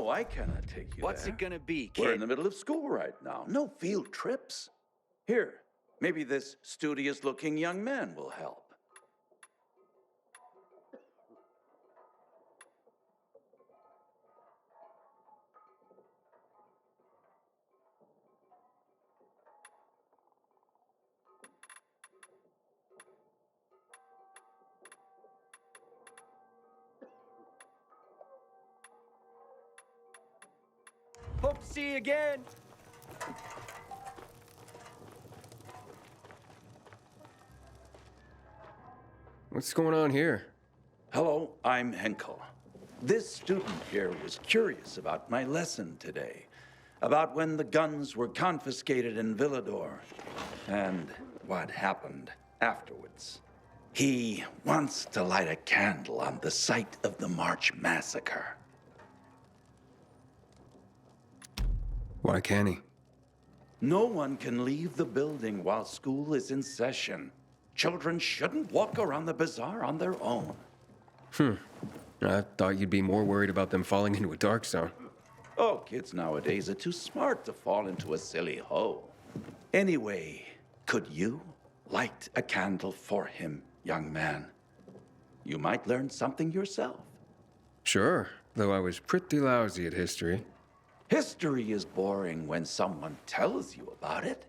No, I cannot take you What's there. it gonna be, kid? We're in the middle of school right now. No field trips. Here, maybe this studious-looking young man will help. Hope to see you again. What's going on here? Hello, I'm Henkel. This student here was curious about my lesson today, about when the guns were confiscated in Villador, and what happened afterwards. He wants to light a candle on the site of the March massacre. Why can't he? No one can leave the building while school is in session. Children shouldn't walk around the bazaar on their own. I thought you'd be more worried about them falling into a dark zone. Oh, kids nowadays are too smart to fall into a silly hole. Anyway, could you light a candle for him, young man? You might learn something yourself. Sure, though I was pretty lousy at history. History is boring when someone tells you about it.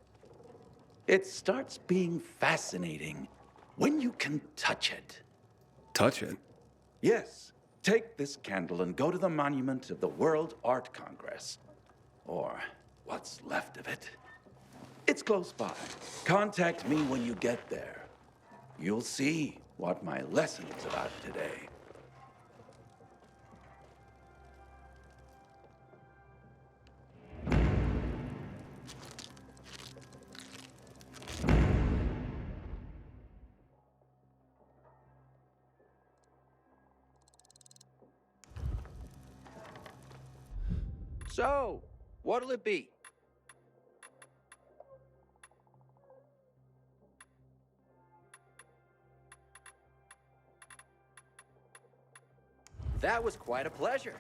It starts being fascinating when you can touch it. Touch it? Yes, take this candle and go to the monument of the World Art Congress. Or what's left of it. It's close by. Contact me when you get there. You'll see what my lesson is about today. So, what'll it be? That was quite a pleasure.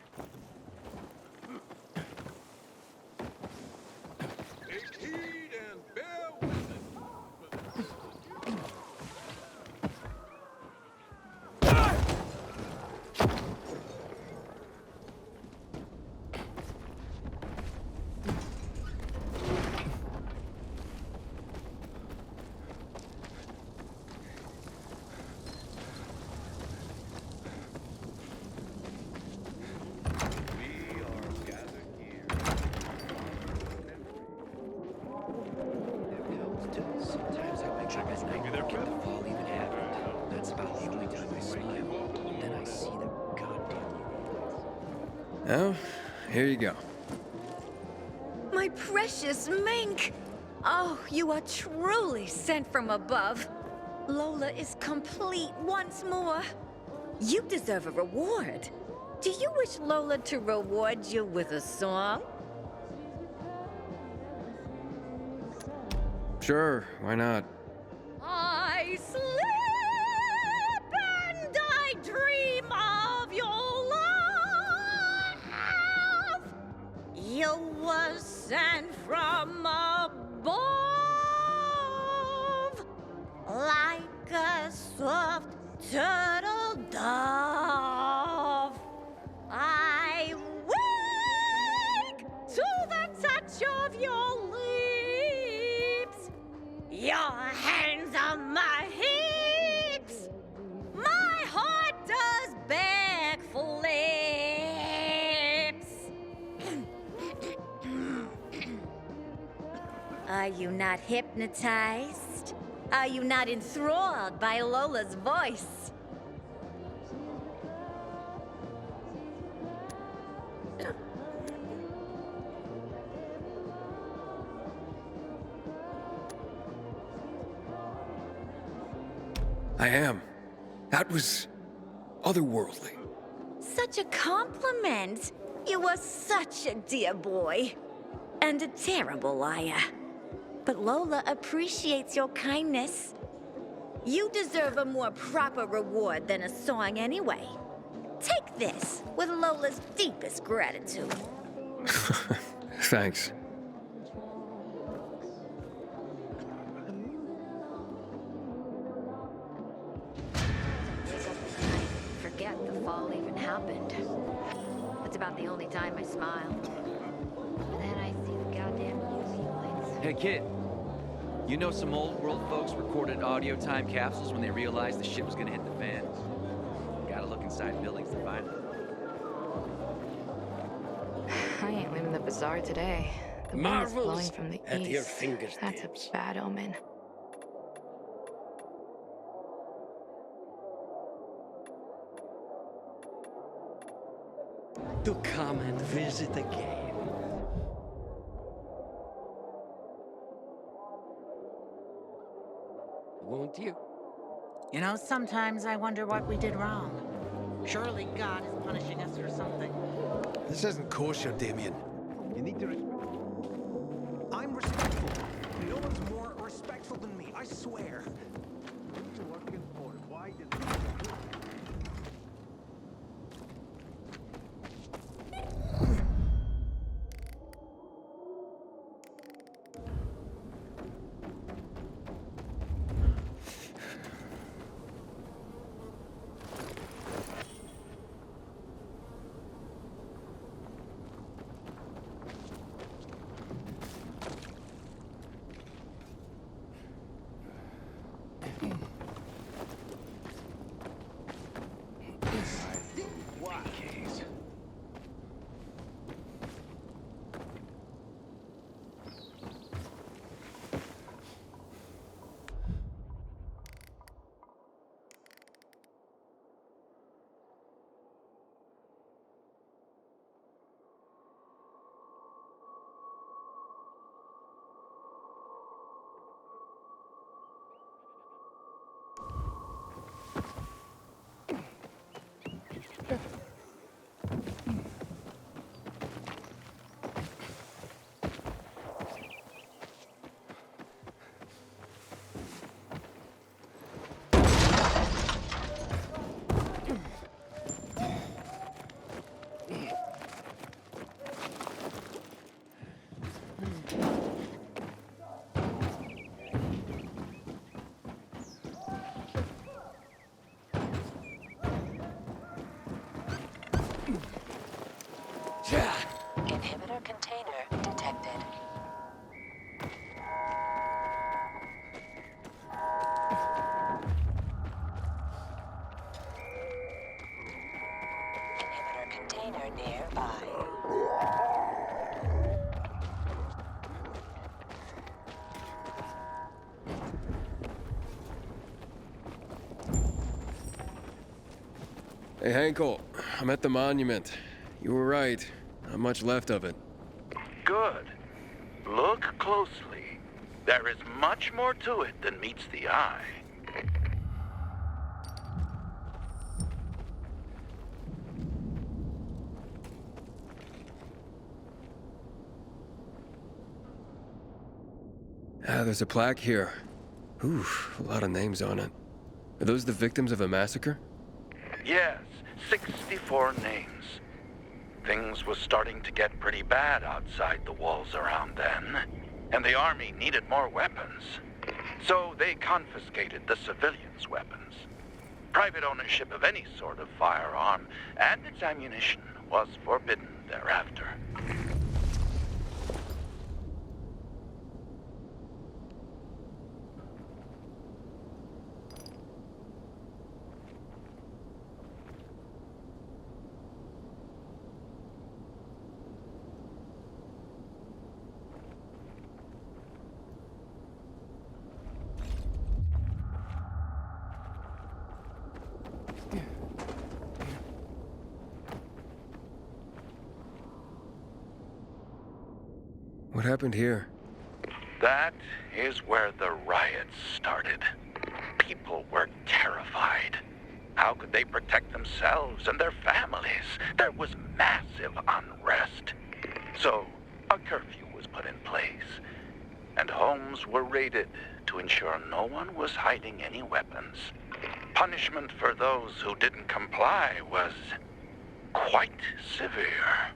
Take heed and bear witness. We are gathered here. Sometimes I wake up at night and forget the fall even happened. That's about the only time I smile. Then I see the goddamn lights. Oh, here you go. My precious mink! Oh, you are truly sent from above. Lola is complete once more. You deserve a reward. Do you wish Lola to reward you with a song? Sure, why not? I sleep and I dream of your love. You were sent from above, like a soft turtle dove. I wake to the touch of your lips. Your hands on my hips. My heart does beg for lips. Are you not hypnotized? Are you not enthralled by Lola's voice? I am. That was otherworldly. Such a compliment. You are such a dear boy. And a terrible liar. But Lola appreciates your kindness. You deserve a more proper reward than a song anyway. Take this with Lola's deepest gratitude. Thanks. Forget the fall even happened. That's about the only time I smile. And then I see the goddamn UV lights. Hey, kid. You know some old world folks recorded audio time capsules when they realized the shit was gonna hit the fan? Gotta look inside buildings to find them. I ain't leaving the bazaar today. The wind is Marvels blowing from the at east. your fingertips. That's a bad omen. To come and visit again. Won't you? You know, sometimes I wonder what we did wrong. Surely God is punishing us for something. This isn't kosher, Damien. You need to respect. I'm respectful. No one's more respectful than me, I swear. Who are you working for? Why did you do it? Inhibitor container detected. Inhibitor container nearby. Hey, Henkel. I'm at the monument. You were right. Not much left of it. Good. Look closely. There is much more to it than meets the eye. Ah, there's a plaque here. Ooh, a lot of names on it. Are those the victims of a massacre? Yes, 64 names. Things was starting to get pretty bad outside the walls around then, and the army needed more weapons. So they confiscated the civilians' weapons. Private ownership of any sort of firearm and its ammunition was forbidden thereafter. What happened here? That is where the riots started. People were terrified. How could they protect themselves and their families? There was massive unrest. So, a curfew was put in place, and homes were raided to ensure no one was hiding any weapons. Punishment for those who didn't comply was quite severe.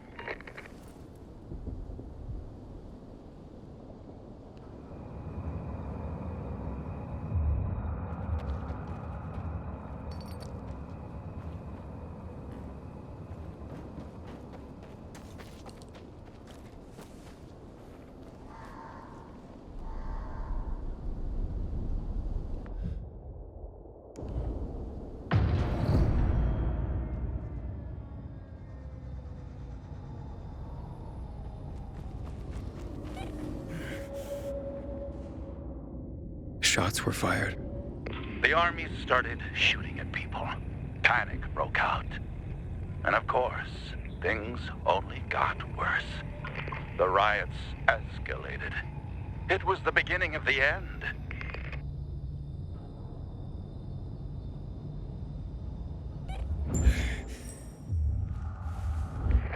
Shots were fired. The army started shooting at people. Panic broke out. And of course, things only got worse. The riots escalated. It was the beginning of the end.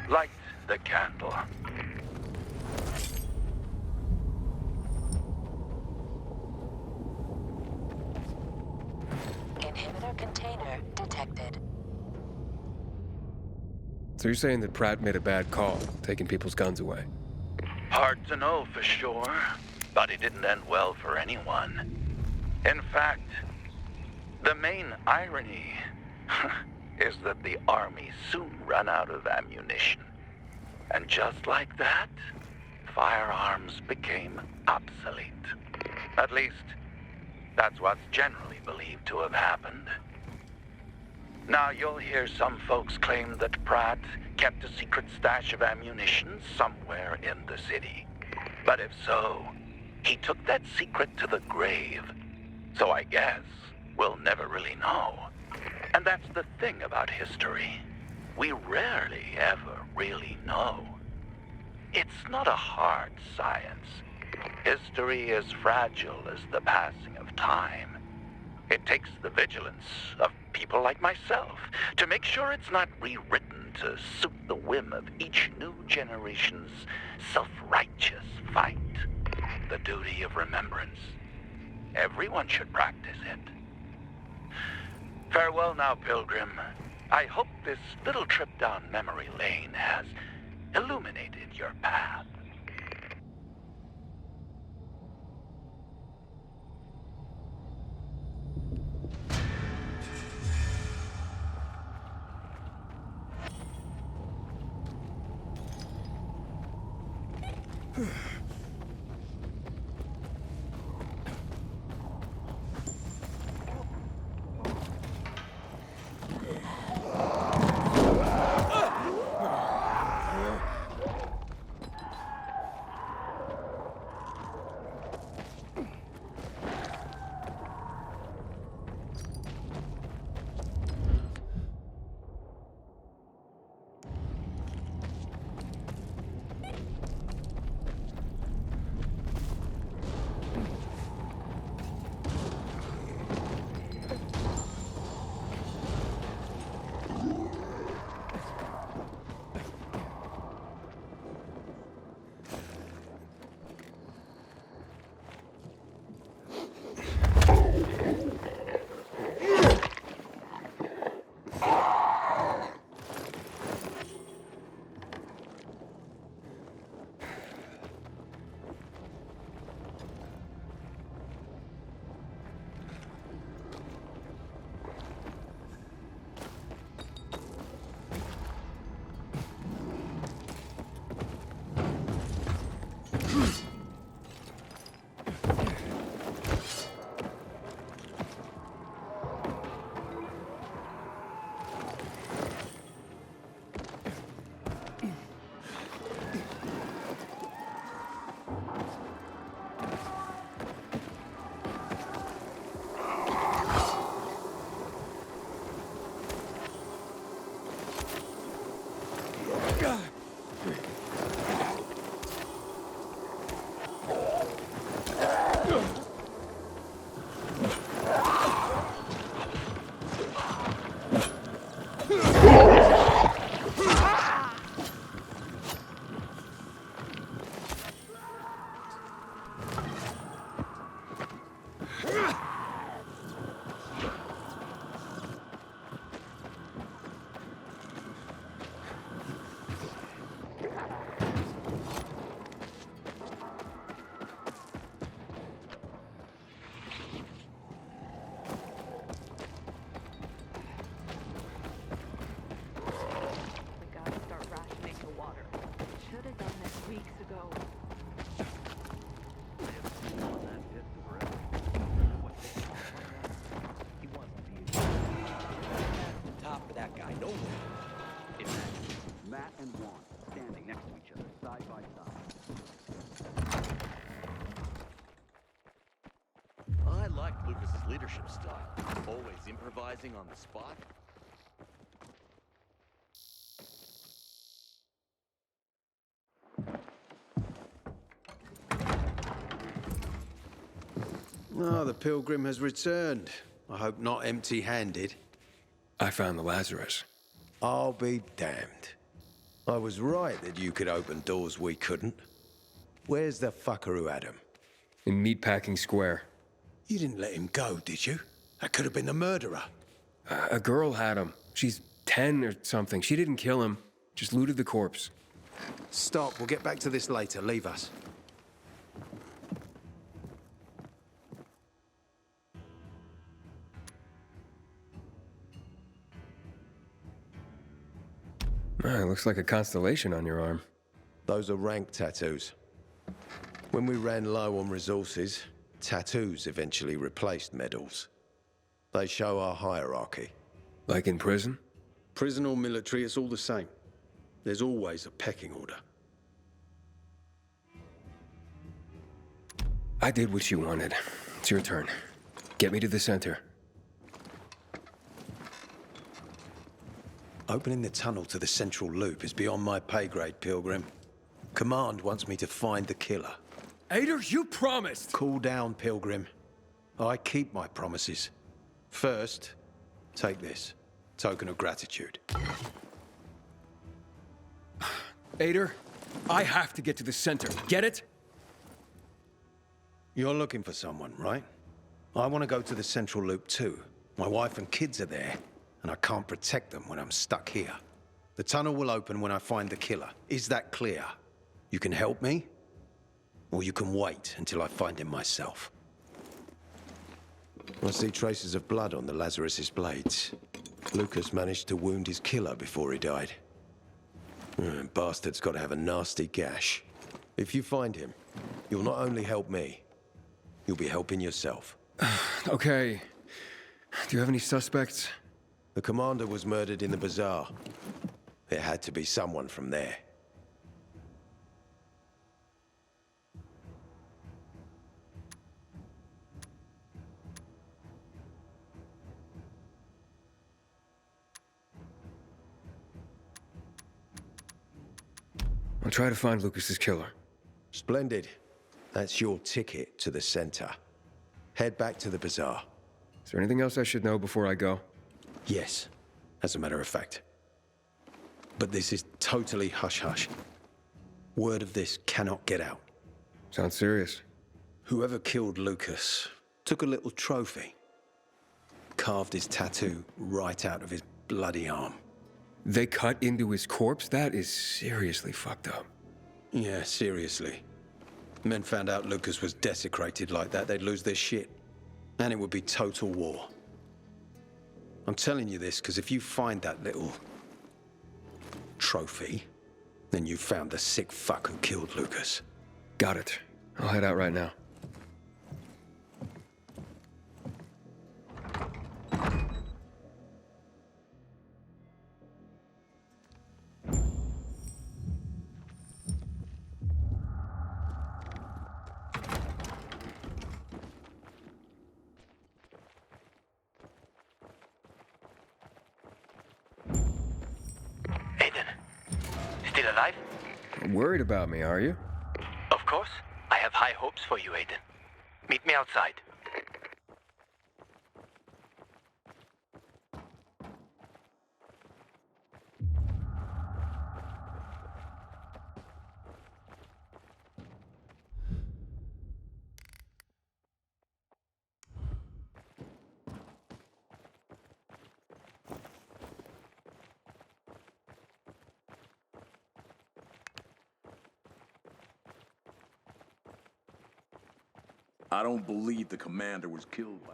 Light the candle. Inhibitor container detected. So you're saying that Pratt made a bad call, taking people's guns away? Hard to know for sure, but it didn't end well for anyone. In fact, the main irony is that the army soon ran out of ammunition. And just like that, firearms became obsolete. At least, that's what's generally believed to have happened. Now, you'll hear some folks claim that Pratt kept a secret stash of ammunition somewhere in the city. But if so, he took that secret to the grave. So I guess we'll never really know. And that's the thing about history. We rarely ever really know. It's not a hard science. History is fragile as the passing of time. It takes the vigilance of people like myself to make sure it's not rewritten to suit the whim of each new generation's self-righteous fight. The duty of remembrance. Everyone should practice it. Farewell now, Pilgrim. I hope this little trip down memory lane has illuminated your path. Lucas's leadership style. Always improvising on the spot. Oh, the pilgrim has returned. I hope not empty-handed. I found the Lazarus. I'll be damned. I was right that you could open doors we couldn't. Where's the fucker who had him? In Meatpacking Square. You didn't let him go, did you? That could have been the murderer. A girl had him. She's 10 or something. She didn't kill him. Just looted the corpse. Stop, we'll get back to this later. Leave us. Looks like a constellation on your arm. Those are rank tattoos. When we ran low on resources, tattoos eventually replaced medals. They show our hierarchy. Like in prison? Prison or military, it's all the same. There's always a pecking order. I did what you wanted. It's your turn. Get me to the center. Opening the tunnel to the central loop is beyond my pay grade, Pilgrim. Command wants me to find the killer. Ader, you promised! Cool down, Pilgrim. I keep my promises. First, take this. Token of gratitude. Ader, I have to get to the center. Get it? You're looking for someone, right? I want to go to the central loop too. My wife and kids are there, and I can't protect them when I'm stuck here. The tunnel will open when I find the killer. Is that clear? You can help me, or you can wait until I find him myself. I see traces of blood on the Lazarus's blades. Lucas managed to wound his killer before he died. Bastard's got to have a nasty gash. If you find him, you'll not only help me, you'll be helping yourself. Okay. Do you have any suspects? The commander was murdered in the bazaar. It had to be someone from there. I'll try to find Lucas's killer. Splendid. That's your ticket to the center. Head back to the bazaar. Is there anything else I should know before I go? Yes, as a matter of fact. But this is totally hush-hush. Word of this cannot get out. Sounds serious. Whoever killed Lucas took a little trophy. Carved his tattoo right out of his bloody arm. They cut into his corpse? That is seriously fucked up. Yeah, seriously. Men found out Lucas was desecrated like that, they'd lose their shit. And it would be total war. I'm telling you this because if you find that little trophy, then you found the sick fuck who killed Lucas. Got it. I'll head out right now. Still alive? Worried about me, are you? Of course. I have high hopes for you, Aiden. Meet me outside. I don't believe the commander was killed by...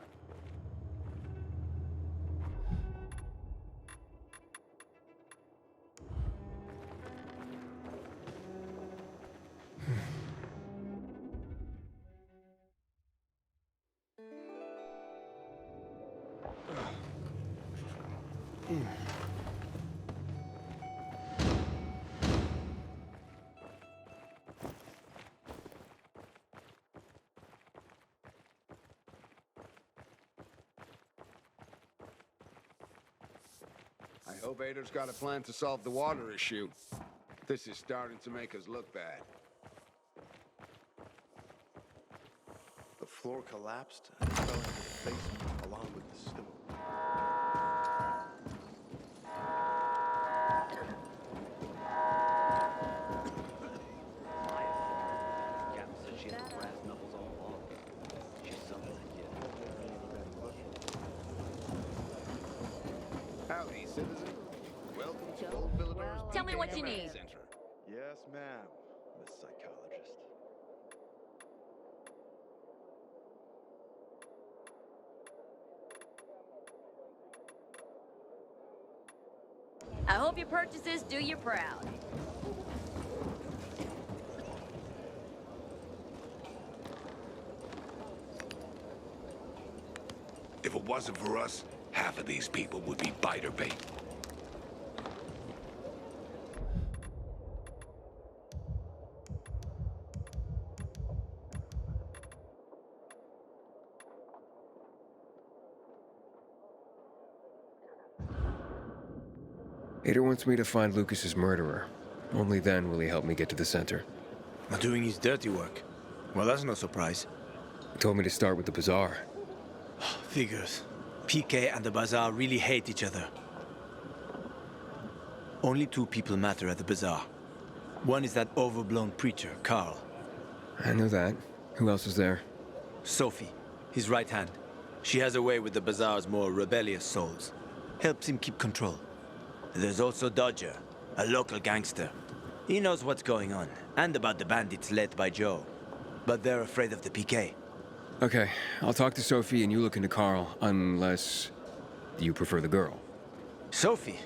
Hope Ader's got a plan to solve the water issue. This is starting to make us look bad. The floor collapsed and it fell into the basement along with the stove. Captain said she had the brass knuckles all along. She's something, Howdy, citizen. Welcome to Old Villador's Tell me what you Command need. Center. Yes, ma'am, Miss Psychologist. I hope your purchases do you proud. If it wasn't for us, half of these people would be biter bait. Ader wants me to find Lucas's murderer. Only then will he help me get to the center. Doing his dirty work. Well, that's no surprise. He told me to start with the bazaar. Figures. PK and the Bazaar really hate each other. Only two people matter at the Bazaar. One is that overblown preacher, Carl. I know that. Who else is there? Sophie, his right hand. She has a way with the Bazaar's more rebellious souls. Helps him keep control. There's also Dodger, a local gangster. He knows what's going on, and about the bandits led by Joe. But they're afraid of the PK. Okay, I'll talk to Sophie and you look into Carl, unless you prefer the girl. Sophie?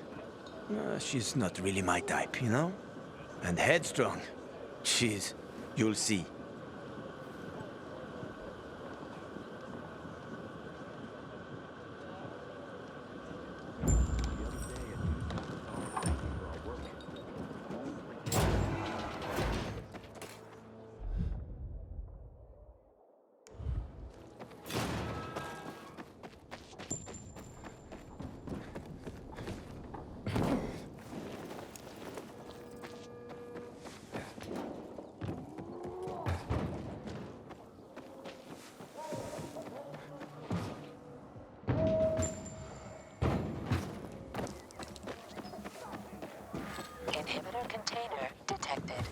She's not really my type, you know? And headstrong. You'll see. Inhibitor container detected.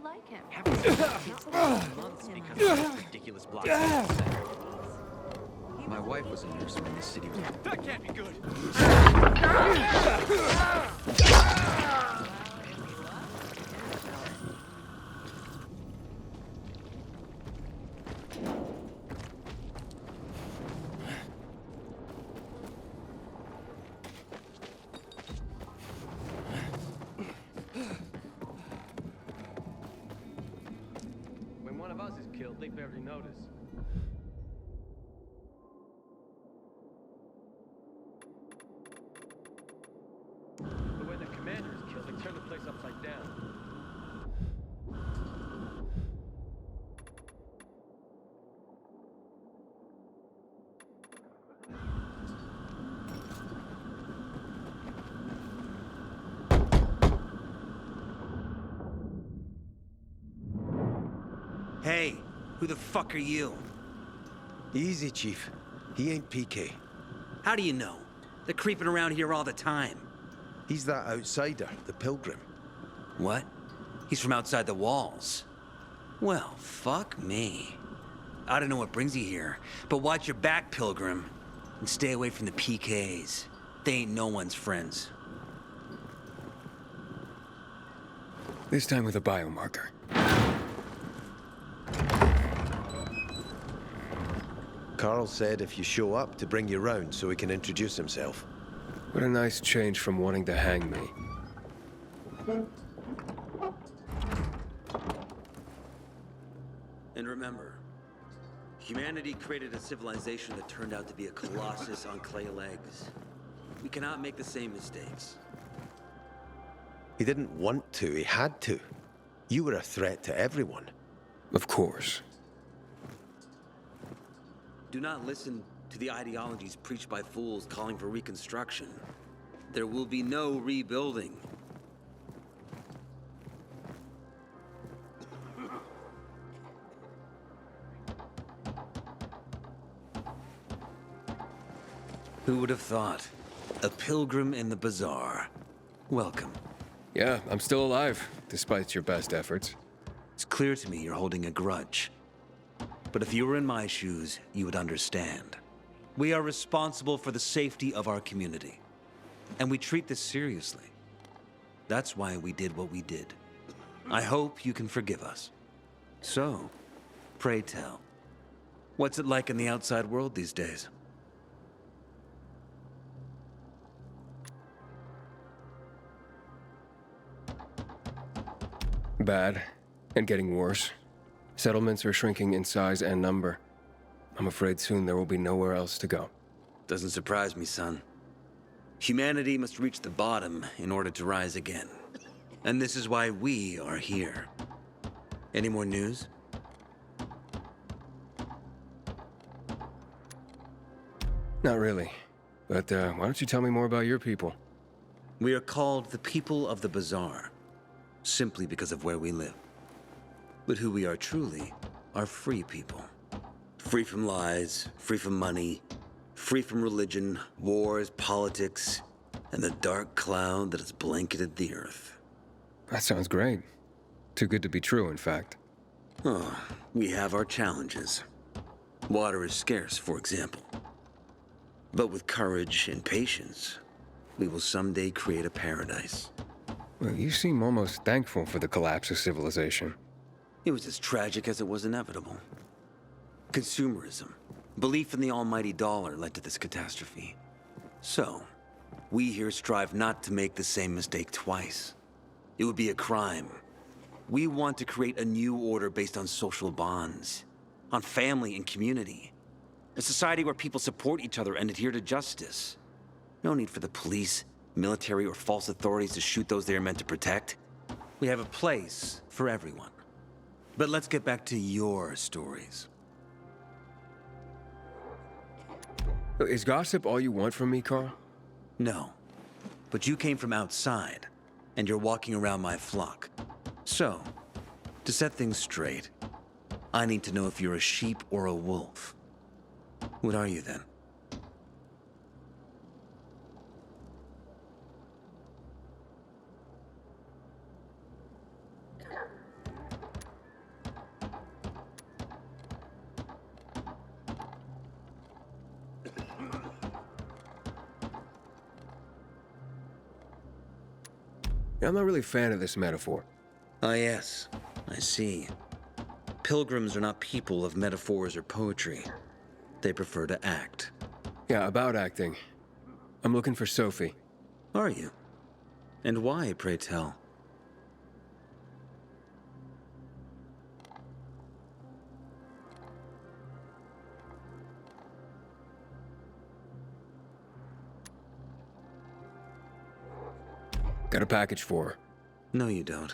like him. Haven't seen kids in months because of this ridiculous blockbuster center. My wife was a nurse when this city was... That can't be good! When one of us is killed, they barely notice. But when the commander is killed, they turn the place upside down. Hey, who the fuck are you? Easy, Chief. He ain't PK. How do you know? They're creeping around here all the time. He's that outsider, the pilgrim. What? He's from outside the walls. Well, fuck me. I don't know what brings you here, but watch your back, Pilgrim. And stay away from the PKs. They ain't no one's friends. This time with a biomarker. Carl said if you show up to bring you round so he can introduce himself. What a nice change from wanting to hang me. And remember, humanity created a civilization that turned out to be a colossus on clay legs. We cannot make the same mistakes. He didn't want to, he had to. You were a threat to everyone. Of course. Do not listen to the ideologies preached by fools calling for reconstruction. There will be no rebuilding. Who would have thought? A pilgrim in the bazaar. Welcome. Yeah, I'm still alive, despite your best efforts. It's clear to me you're holding a grudge. But if you were in my shoes, you would understand. We are responsible for the safety of our community. And we treat this seriously. That's why we did what we did. I hope you can forgive us. So, pray tell, what's it like in the outside world these days? Bad, and getting worse. Settlements are shrinking in size and number. I'm afraid soon there will be nowhere else to go. Doesn't surprise me, son. Humanity must reach the bottom in order to rise again. And this is why we are here. Any more news? Not really. But why don't you tell me more about your people? We are called the people of the bazaar, simply because of where we live. But who we are truly are free people. Free from lies, free from money, free from religion, wars, politics, and the dark cloud that has blanketed the earth. That sounds great. Too good to be true, in fact. Oh, we have our challenges. Water is scarce, for example. But with courage and patience, we will someday create a paradise. Well, you seem almost thankful for the collapse of civilization. It was as tragic as it was inevitable. Consumerism, belief in the almighty dollar led to this catastrophe. So, we here strive not to make the same mistake twice. It would be a crime. We want to create a new order based on social bonds, on family and community. A society where people support each other and adhere to justice. No need for the police, military, or false authorities to shoot those they are meant to protect. We have a place for everyone. But let's get back to your stories. Is gossip all you want from me, Carl? No. But you came from outside, and you're walking around my flock. So, to set things straight, I need to know if you're a sheep or a wolf. What are you then? I'm not really a fan of this metaphor. Ah, yes. I see. Pilgrims are not people of metaphors or poetry. They prefer to act. Yeah, about acting. I'm looking for Sophie. Are you? And why, pray tell? Got a package for her. No, you don't.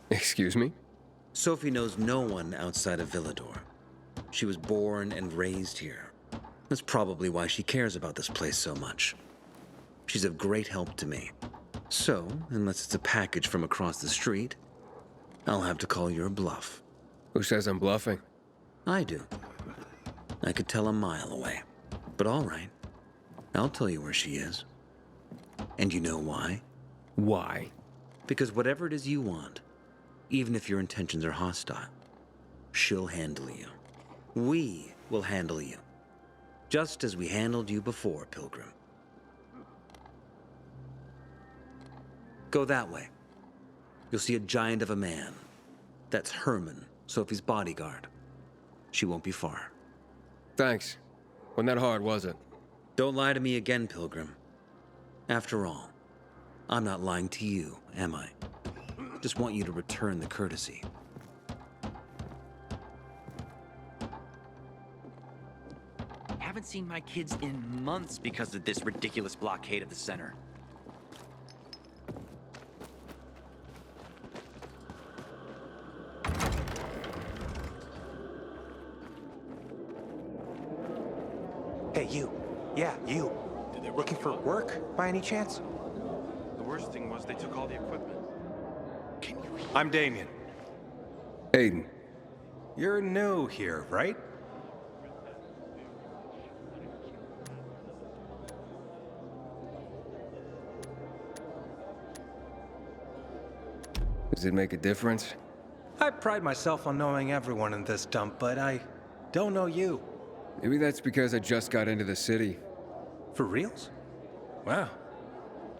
Excuse me? Sophie knows no one outside of Villador. She was born and raised here. That's probably why she cares about this place so much. She's of great help to me. So, unless it's a package from across the street, I'll have to call your bluff. Who says I'm bluffing? I do. I could tell a mile away. But all right. I'll tell you where she is. And you know why? Why? Because whatever it is you want, even if your intentions are hostile, she'll handle you. We will handle you. Just as we handled you before, Pilgrim. Go that way. You'll see a giant of a man. That's Herman, Sophie's bodyguard. She won't be far. Thanks. Wasn't that hard, was it? Don't lie to me again, Pilgrim. After all, I'm not lying to you, am I? Just want you to return the courtesy. Haven't seen my kids in months because of this ridiculous blockade of the center. Hey, you. Yeah, you. Looking for work, by any chance? The worst thing was they took all the equipment. I'm Damien. Aiden. You're new here, right? Does it make a difference? I pride myself on knowing everyone in this dump, but I don't know you. Maybe that's because I just got into the city. For reals? Wow.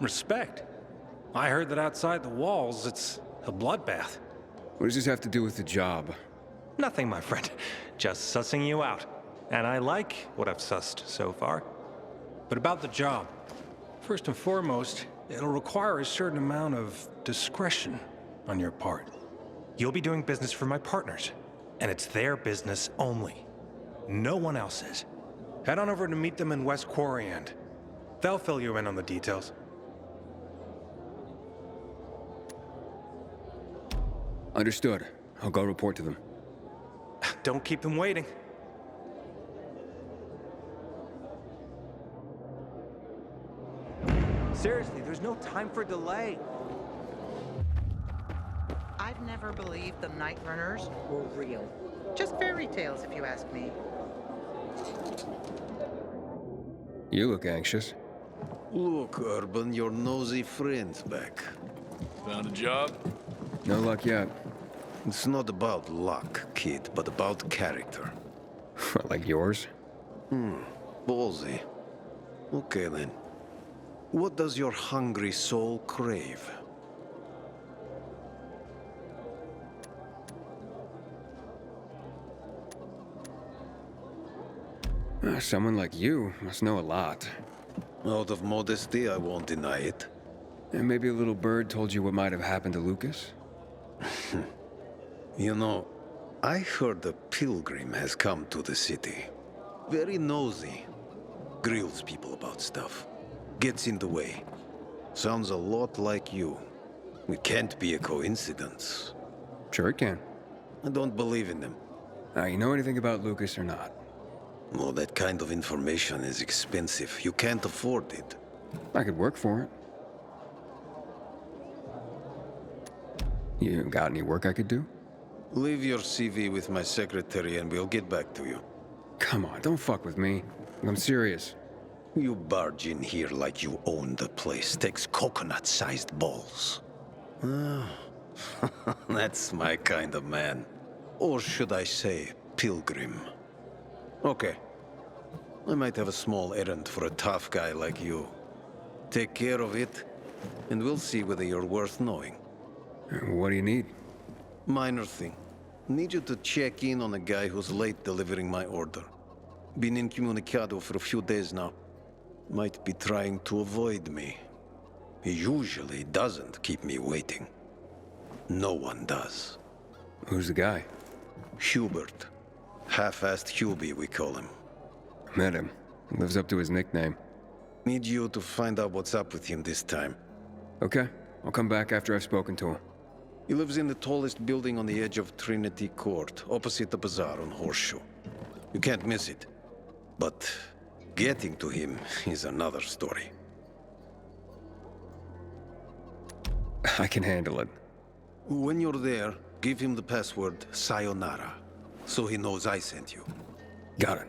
Respect. I heard that outside the walls, it's a bloodbath. What does this have to do with the job? Nothing, my friend. Just sussing you out. And I like what I've sussed so far. But about the job. First and foremost, it'll require a certain amount of discretion on your part. You'll be doing business for my partners, and it's their business only. No one else's. Head on over to meet them in West Quarry End. They'll fill you in on the details. Understood. I'll go report to them. Don't keep them waiting. Seriously, there's no time for delay. I've never believed the Night Runners were real. Just fairy tales, if you ask me. You look anxious. Look, Urban, your nosy friend's back. Found a job? No luck yet. It's not about luck, kid, but about character. Like yours? Ballsy. Okay, then. What does your hungry soul crave? Someone like you must know a lot. Out of modesty, I won't deny it. And maybe a little bird told you what might have happened to Lucas? You know, I heard a pilgrim has come to the city. Very nosy. Grills people about stuff. Gets in the way. Sounds a lot like you. It can't be a coincidence. Sure it can. I don't believe in them. Now, you know anything about Lucas or not? Well, that kind of information is expensive. You can't afford it. I could work for it. You got any work I could do? Leave your CV with my secretary and we'll get back to you. Come on, don't fuck with me. I'm serious. You barge in here like you own the place. Takes coconut-sized balls. That's my kind of man. Or should I say, pilgrim. Okay. I might have a small errand for a tough guy like you. Take care of it, and we'll see whether you're worth knowing. What do you need? Minor thing. Need you to check in on a guy who's late delivering my order. Been incommunicado for a few days now. Might be trying to avoid me. He usually doesn't keep me waiting. No one does. Who's the guy? Hubert. Half-assed Hubie, we call him. Met him. Lives up to his nickname. Need you to find out what's up with him this time. Okay. I'll come back after I've spoken to him. He lives in the tallest building on the edge of Trinity Court, opposite the bazaar on Horseshoe. You can't miss it. But getting to him is another story. I can handle it. When you're there, give him the password Sayonara, so he knows I sent you. Got it.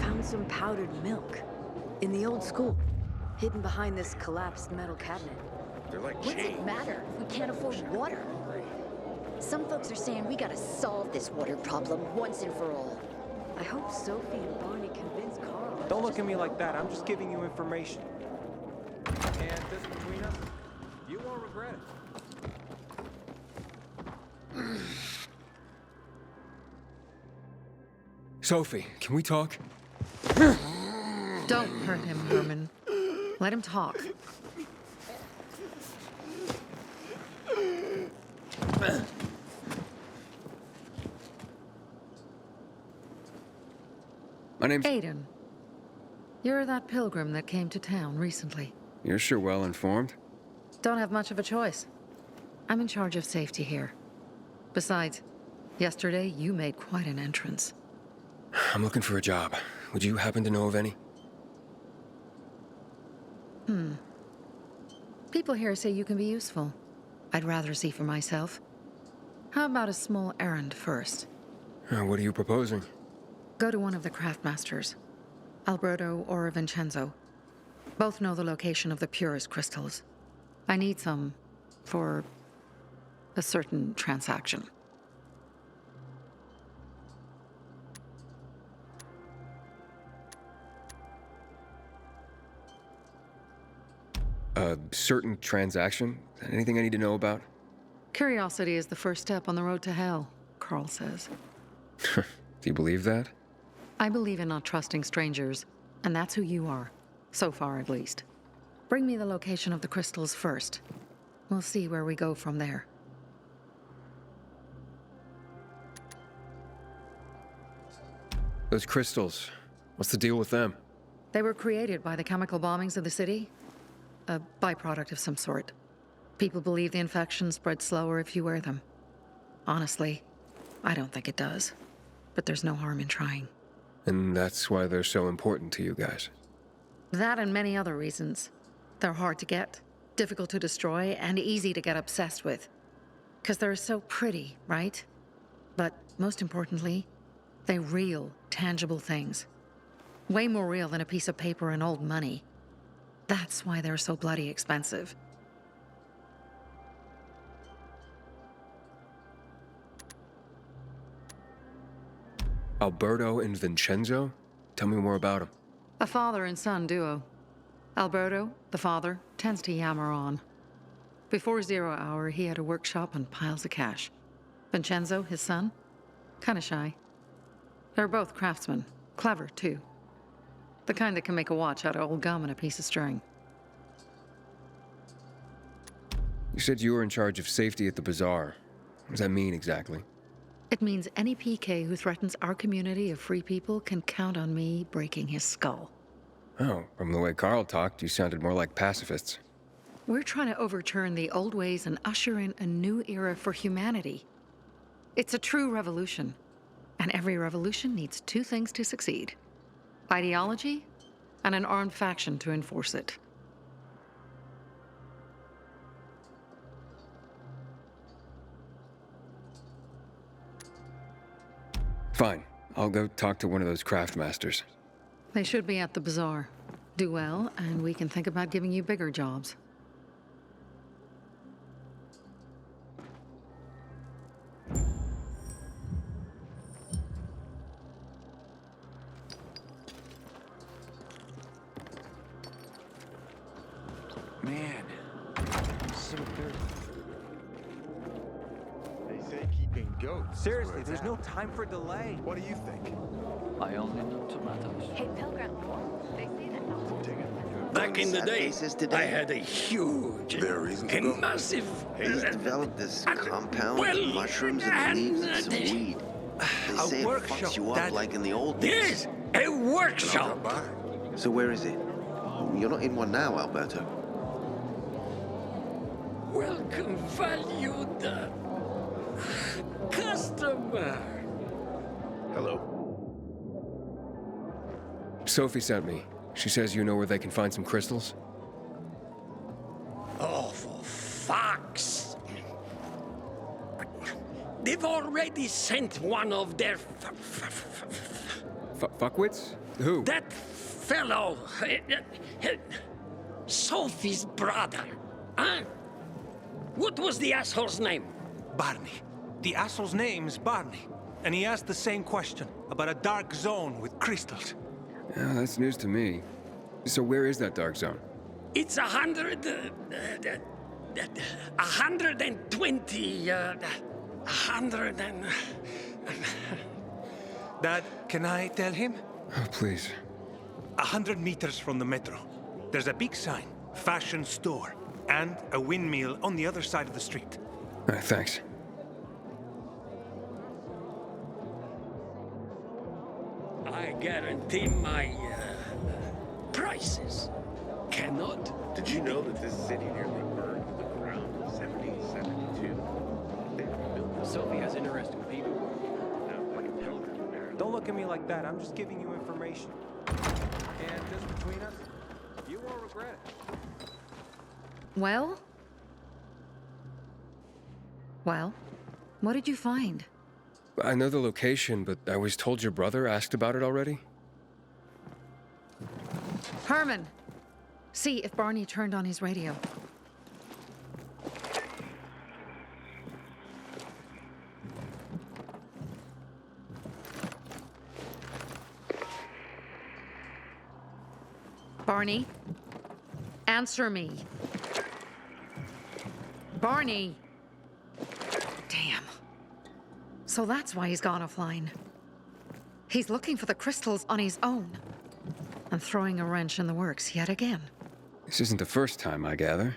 Found some powdered milk in the old school, hidden behind this collapsed metal cabinet. They're like What's it matter? We can't afford water. Some folks are saying we gotta solve this water problem once and for all. I hope Sophie and Barney convince Carl. Don't look at me like that. I'm just giving you information. And this between us, you won't regret it. Sophie, can we talk? Don't hurt him, Herman. Let him talk. My name's... Aiden. You're that pilgrim that came to town recently. You're sure well informed. Don't have much of a choice. I'm in charge of safety here. Besides, yesterday you made quite an entrance. I'm looking for a job. Would you happen to know of any? People here say you can be useful. I'd rather see for myself. How about a small errand first? What are you proposing? Go to one of the craftmasters, Alberto or Vincenzo. Both know the location of the purest crystals. I need some for a certain transaction. A certain transaction? Anything I need to know about? Curiosity is the first step on the road to hell, Carl says. Do you believe that? I believe in not trusting strangers, and that's who you are. So far, at least. Bring me the location of the crystals first. We'll see where we go from there. Those crystals, what's the deal with them? They were created by the chemical bombings of the city. A byproduct of some sort. People believe the infection spreads slower if you wear them. Honestly, I don't think it does. But there's no harm in trying. And that's why they're so important to you guys. That and many other reasons. They're hard to get, difficult to destroy, and easy to get obsessed with. Because they're so pretty, right? But most importantly, they're real, tangible things. Way more real than a piece of paper and old money. That's why they're so bloody expensive. Alberto and Vincenzo? Tell me more about them. A father and son duo. Alberto, the father, tends to yammer on. Before 0 hour, he had a workshop and piles of cash. Vincenzo, his son, kinda shy. They're both craftsmen, clever too. The kind that can make a watch out of old gum and a piece of string. You said you were in charge of safety at the bazaar. What does that mean exactly? It means any PK who threatens our community of free people can count on me breaking his skull. Oh, from the way Carl talked, you sounded more like pacifists. We're trying to overturn the old ways and usher in a new era for humanity. It's a true revolution. And every revolution needs two things to succeed. Ideology and an armed faction to enforce it. Fine. I'll go talk to one of those craftmasters. They should be at the bazaar. Do well, and we can think about giving you bigger jobs. Man, I'm so thirsty. They say keeping goats. Seriously, there's no time for delay. What do you think? I only know tomatoes. Hey, Pilgrim. They say that Back in the day, I had a huge and massive He's developed this compound with mushrooms and leaves and some weed. They say it fucks you up like in the old days. Yes, a workshop. So where is it? You're not in one now, Alberto. Welcome, valued customer. Hello. Sophie sent me. She says you know where they can find some crystals? Oh, for fuck's... They've already sent one of their... Fuckwits? Who? That fellow... Sophie's brother. Huh? What was the asshole's name? Barney. The asshole's name's Barney. And he asked the same question about a dark zone with crystals. Yeah, that's news to me. So where is that dark zone? It's 120... 100 and... Dad, can I tell him? Oh, please. 100 meters from the metro. There's a big sign, fashion store, and a windmill on the other side of the street. Thanks. I guarantee my prices cannot. Did you know that this city nearly burned to the ground in 1772? Sophie has interesting people. Don't look at me like that. I'm just giving you information. And just between us, you won't regret it. Well? Well, what did you find? I know the location, but I was told your brother asked about it already? Herman! See if Barney turned on his radio. Barney? Answer me. Barney! Damn. So that's why he's gone offline. He's looking for the crystals on his own. And throwing a wrench in the works yet again. This isn't the first time, I gather.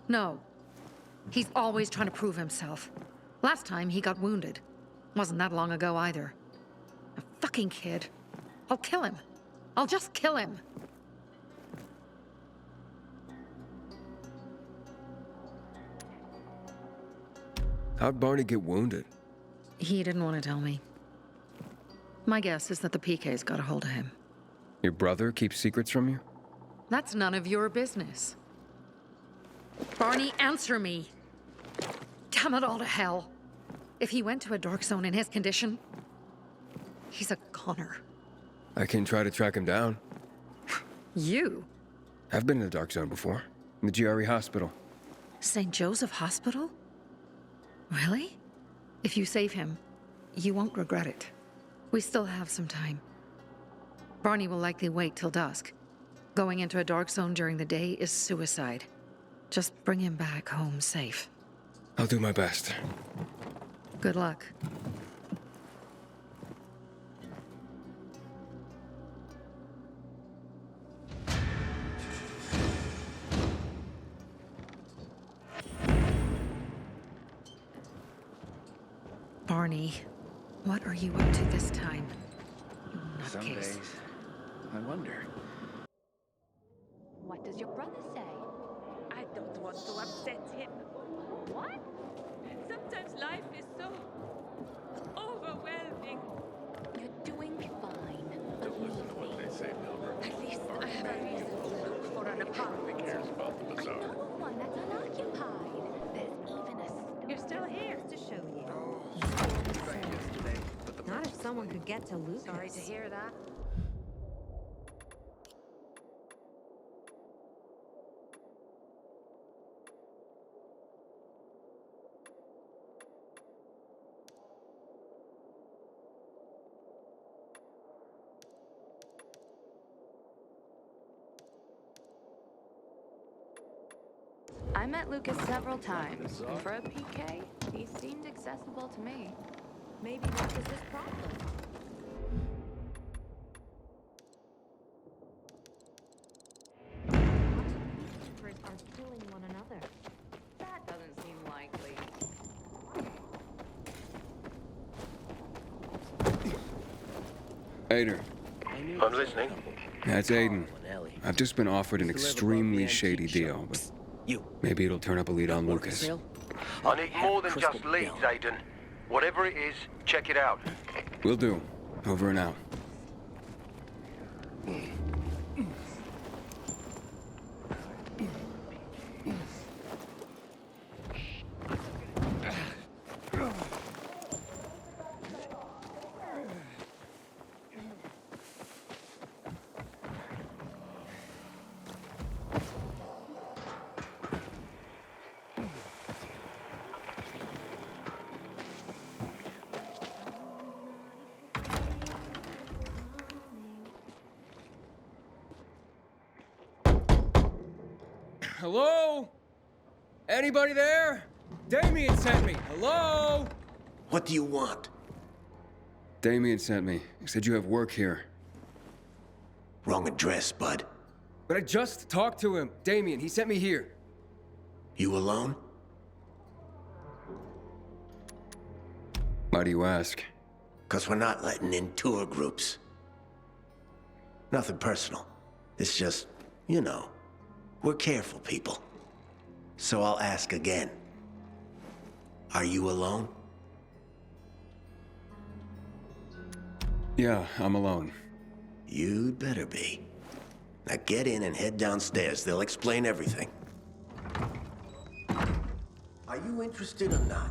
No. He's always trying to prove himself. Last time he got wounded. Wasn't that long ago either. A fucking kid. I'll kill him. I'll just kill him. How'd Barney get wounded? He didn't want to tell me. My guess is that the PK's got a hold of him. Your brother keeps secrets from you? That's none of your business. Barney, answer me. Damn it all to hell. If he went to a dark zone in his condition, he's a goner. I can try to track him down. You? I've been in a dark zone before. In the GRE hospital. St. Joseph Hospital? Really? If you save him, you won't regret it. We still have some time. Barney will likely wait till dusk. Going into a dark zone during the day is suicide. Just bring him back home safe. I'll do my best. Good luck. Barney, what are you up to this time? Some days, I wonder. What does your brother say? I don't want to upset him. What? Sometimes life is so overwhelming. You're doing fine. Don't listen to what they say, Pilgrim. At least I have a reason to look for an apartment. Nobody cares about the I bazaar. know one that's unoccupied. There's even a store. You're still here to show you. Not if someone could get to Lucas. Sorry to hear that. I met Lucas several times, and for a PK, he seemed accessible to me. Maybe that was his problem. Troopers are killing one another. That doesn't seem likely. Aiden. I'm listening. That's Aiden. I've just been offered an extremely shady deal, but maybe it'll turn up a lead on Lucas. I need more than just leads, Aiden. Whatever it is, check it out. Will do. Over and out. Hello? Anybody there? Damien sent me. Hello? What do you want? Damien sent me. He said you have work here. Wrong address, bud. But I just talked to him. Damien, he sent me here. You alone? Why do you ask? 'Cause we're not letting in tour groups. Nothing personal. It's just, you know, we're careful people. So I'll ask again. Are you alone? Yeah, I'm alone. You'd better be. Now get in and head downstairs. They'll explain everything. Are you interested or not?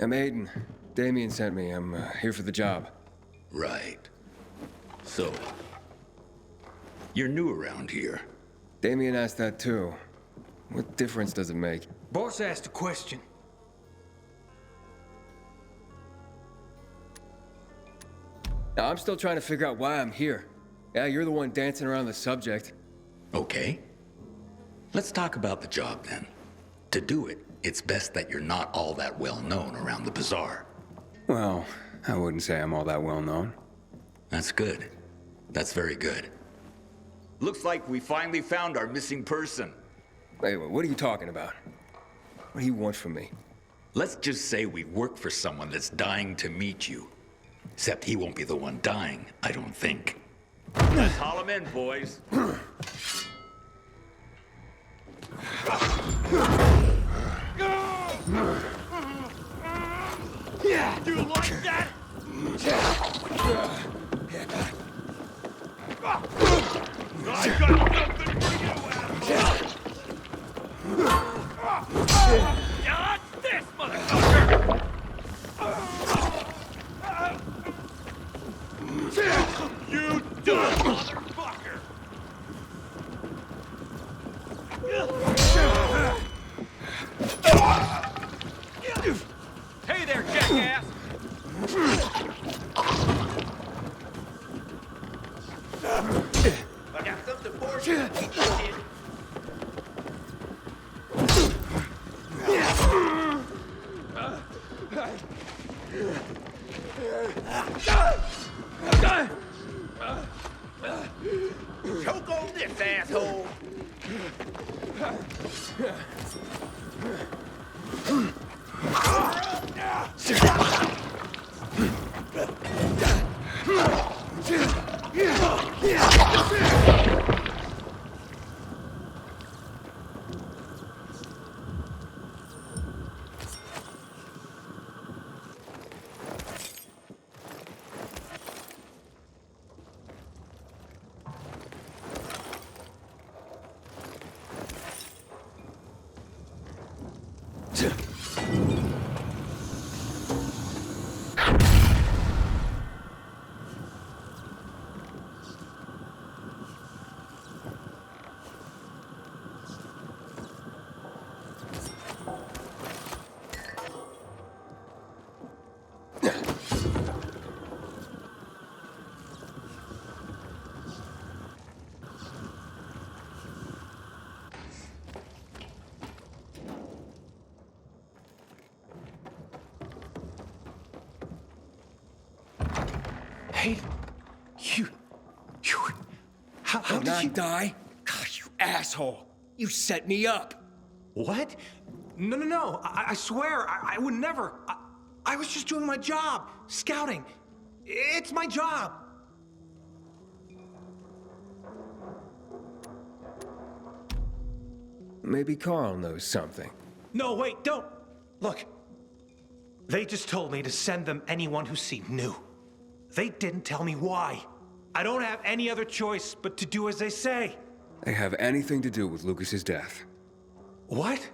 I'm Aiden. Damien sent me. I'm here for the job. Right. So, you're new around here. Damien asked that too. What difference does it make? Boss asked a question. Now, I'm still trying to figure out why I'm here. Yeah, you're the one dancing around the subject. Okay. Let's talk about the job then. To do it, it's best that you're not all that well known around the bazaar. Well, I wouldn't say I'm all that well known. That's good. That's very good. Looks like we finally found our missing person. Wait, what are you talking about? What do you want from me? Let's just say we work for someone that's dying to meet you. Except he won't be the one dying, I don't think. Let's haul him in, boys. Yeah, you like that? I got something for you, Adam. Yeah, that's this, motherfucker! You dumb motherfucker! Hey there, jackass! I got something for you. Choke on this, asshole! How did not you die? God, you asshole! You set me up! What? No. I swear, I would never. I was just doing my job, scouting. It's my job. Maybe Carl knows something. No, wait, don't. Look, they just told me to send them anyone who seemed new. They didn't tell me why. I don't have any other choice but to do as they say. They have anything to do with Lucas's death. What?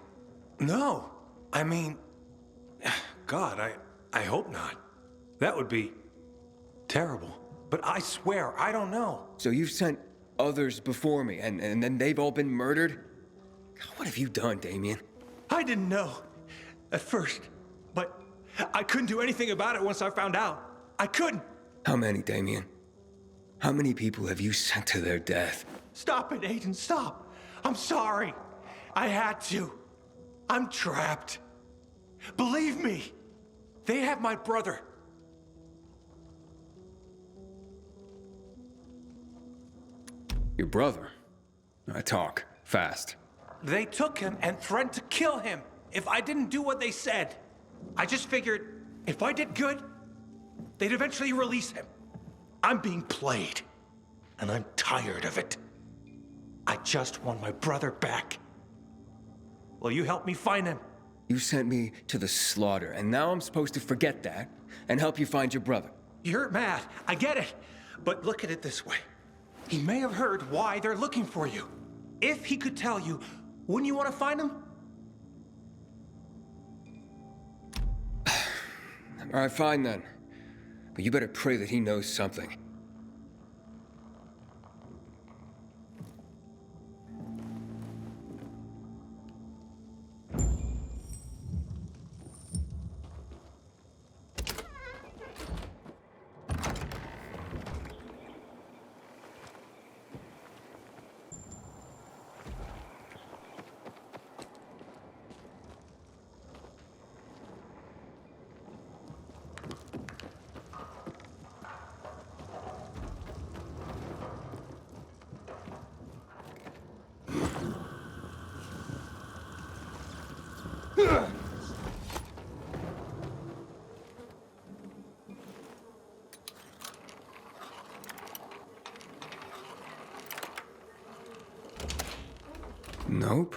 No. I mean, God, I hope not. That would be terrible. But I swear, I don't know. So you've sent others before me, and then they've all been murdered? God, what have you done, Damien? I didn't know at first, but I couldn't do anything about it once I found out. I couldn't. How many, Damien? How many people have you sent to their death? Stop it, Aiden, stop. I'm sorry. I had to. I'm trapped. Believe me, they have my brother. Your brother? Talk. Fast. They took him and threatened to kill him if I didn't do what they said. I just figured if I did good, they'd eventually release him. I'm being played, and I'm tired of it. I just want my brother back. Will you help me find him? You sent me to the slaughter, and now I'm supposed to forget that and help you find your brother. You're mad, I get it. But look at it this way. He may have heard why they're looking for you. If he could tell you, wouldn't you want to find him? All right, fine then. But you better pray that he knows something. Nope.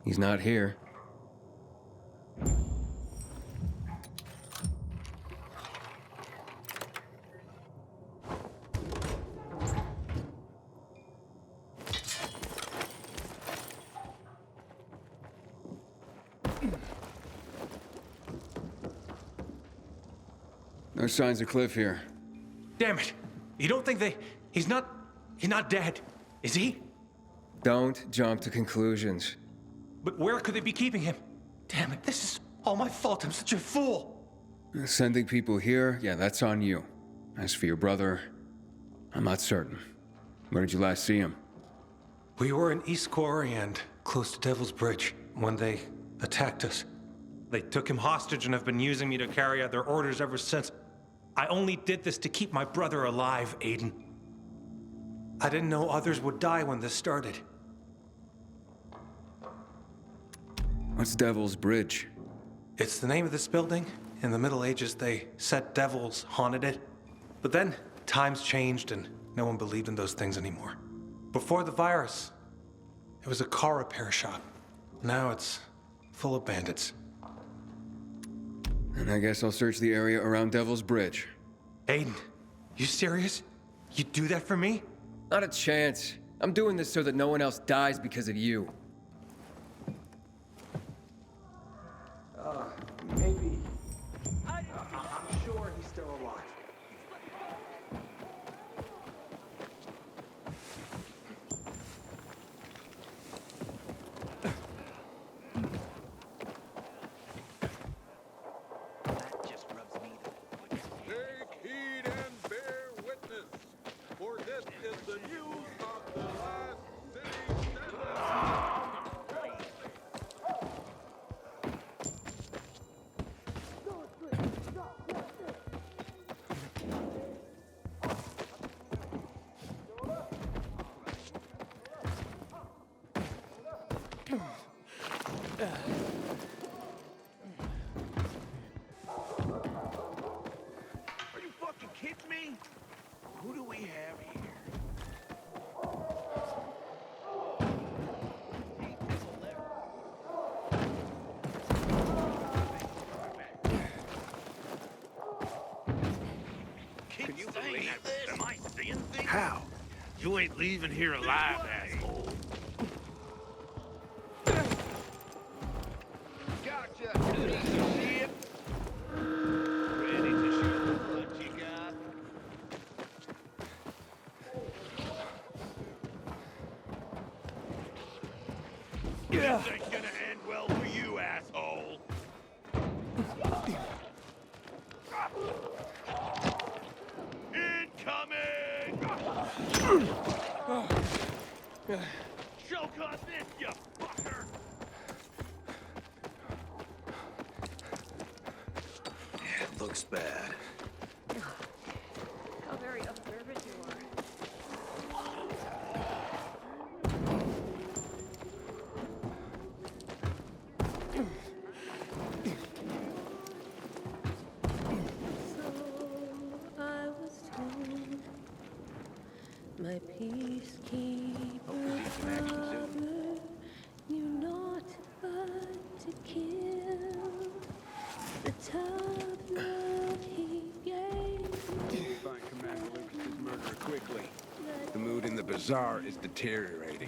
He's not here. No signs of Cliff here. Damn it. You don't think he's not dead, is he? Don't jump to conclusions. But where could they be keeping him? Damn it, this is all my fault. I'm such a fool. Sending people here, yeah, that's on you. As for your brother, I'm not certain. Where did you last see him? We were in East Quarry and close to Devil's Bridge when they attacked us. They took him hostage and have been using me to carry out their orders ever since. I only did this to keep my brother alive, Aiden. I didn't know others would die when this started. What's Devil's Bridge? It's the name of this building. In the Middle Ages, they said devils haunted it. But then, times changed and no one believed in those things anymore. Before the virus, it was a car repair shop. Now it's full of bandits. And I guess I'll search the area around Devil's Bridge. Aiden, you serious? You'd do that for me? Not a chance. I'm doing this so that no one else dies because of you. Maybe. I'm sure he's still alive. That just rubs me the Take heed and bear witness, for this is the news of the last city center. Are you fucking kidding me? Who do we have here? Can you believe this? Am I seeing things? How? You ain't leaving here alive, asshole. Gotcha, piece of shit. Ready to shoot what you got? This ain't gonna end well for you, asshole. Incoming! Choke on this, you fucker! It looks bad. How very observant you are. I was told my peacekeeper father knew not but to kill. The tough love he gave me. Find Commander Lucas's murderer quickly. The mood in the bazaar is deteriorating.